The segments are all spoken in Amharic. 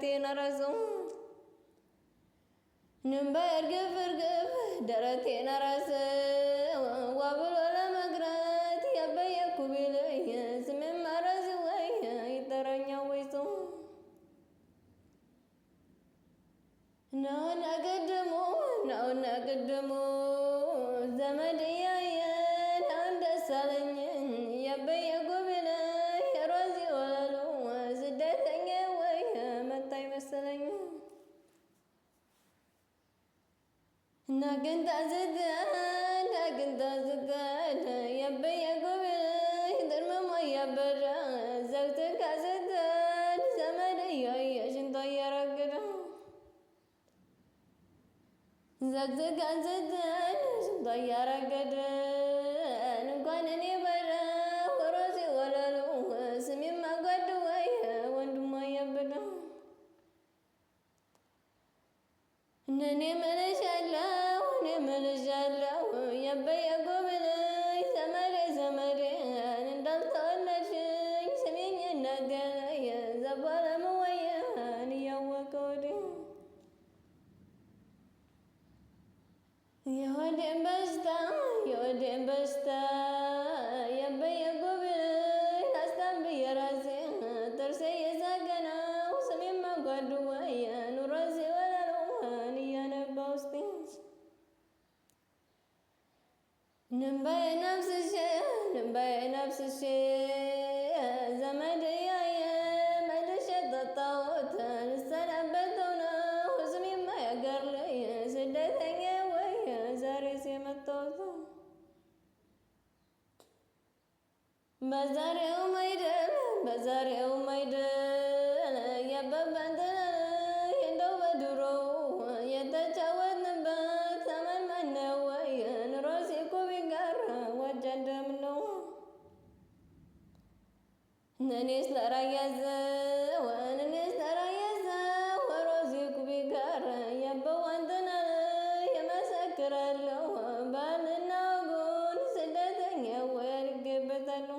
ደረቴን ረሰው ንንባይ እርግፍ እርግፍ ደረቴን ረሰው ዋብሎ ለመግራት ያበየኩ ቢለኝ ስሜን ማረዝ ወይ ይጠራኛው ወይ ሰው ናውና ቅድሞ ዘመድ ያየን አንደሳለኝ ያበየኩ ቢለኝ ሮዚ ወለሉ ስደተኛ ወይ መጣይ መሰለኝ ናግንታ ዝዳን ያበየኩ ቢለኝ ድርመሞ ያበራ ዘግትካ ዝዳን ዘመድ ያየ ሽንቶ እያረግዳ ዘግዝጋ ዝዳን ሽንቶ እያረገደ እንኳን እኔ በራ ሮዚ ወለሉ ስሜማ ጓድ ወይ ወንድሟ ያበዳ እኔ መልሻለሁ ያበየኩ ቢለኝ ዘመዴ እንዳልተወለድሽኝ ስሜኝ እናገረኝ ዘባለም ወያን እያወቀ ወዴ የወዴን በሽታ ያበየኩ ቢለኝ አስታም ብዬ ራሴ ጥርሴ የዛገናው ስሜማ ጓድ ወያን ሮዚ ወለሉን እያነባ ውስጤ ንንባዬን አፍስሼ ዘመድ ያየ መልሼ ጠጣሁት ልሰናበተው ነው ስሜማ ያገር ላይ ስደተኛ ወይ ዛሬስ የመጣሁት በዛሬውም አይደል ያበባን እንደው በድሮው የተጫወትንበት ዘመን ማነው ወይ ሮዚ እኮ ቢጋር ወጃ እንደምነው እኔስ ለራያዘው ሮዚ እኮ ቢጋር ያበው አንተና የመሰክራለሁ ባልና ወጉን ስደተኛ ወይ አድርጌበታለሁ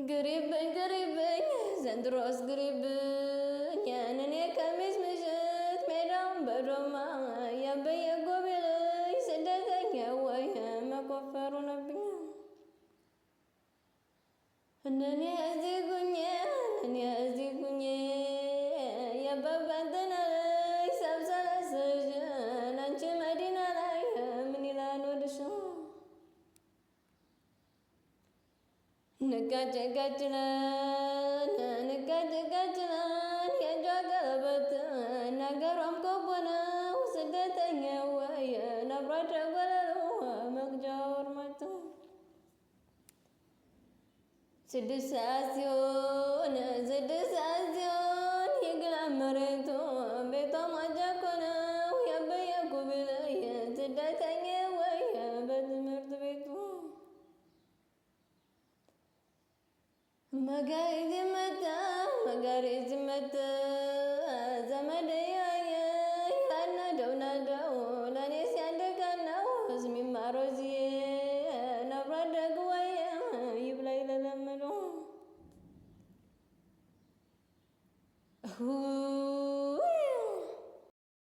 ግሪብኝ ዘንድሮስ ግሪብኝ ያንን የቀሚስ ምሽት ሜዳውን በዶማ ያበየኩ ቢለኝ ስደተኛ ወይ መቆፈሩ ነብኝ እኔ እዚህ ጉኜ ያበባንተና ላይ ሰብሰለስሽን አንቺ መዲና ላይ ምን ይላል ወድሽ ንጋጭጋጭናን የእጇ ቀለበት ነገሯም ከቦነው ስደተኛ ወይ ነብሯ ወለሉ መግጃ ወርማት 6 ሰዓት ሲሆን ይግላ መሬቱ ቤቷ ማጃ እኮ ነው ያበየኩ ቢለኝ ስደተኛ ወይ በትምህርት ቤቱ መጋሪት መታ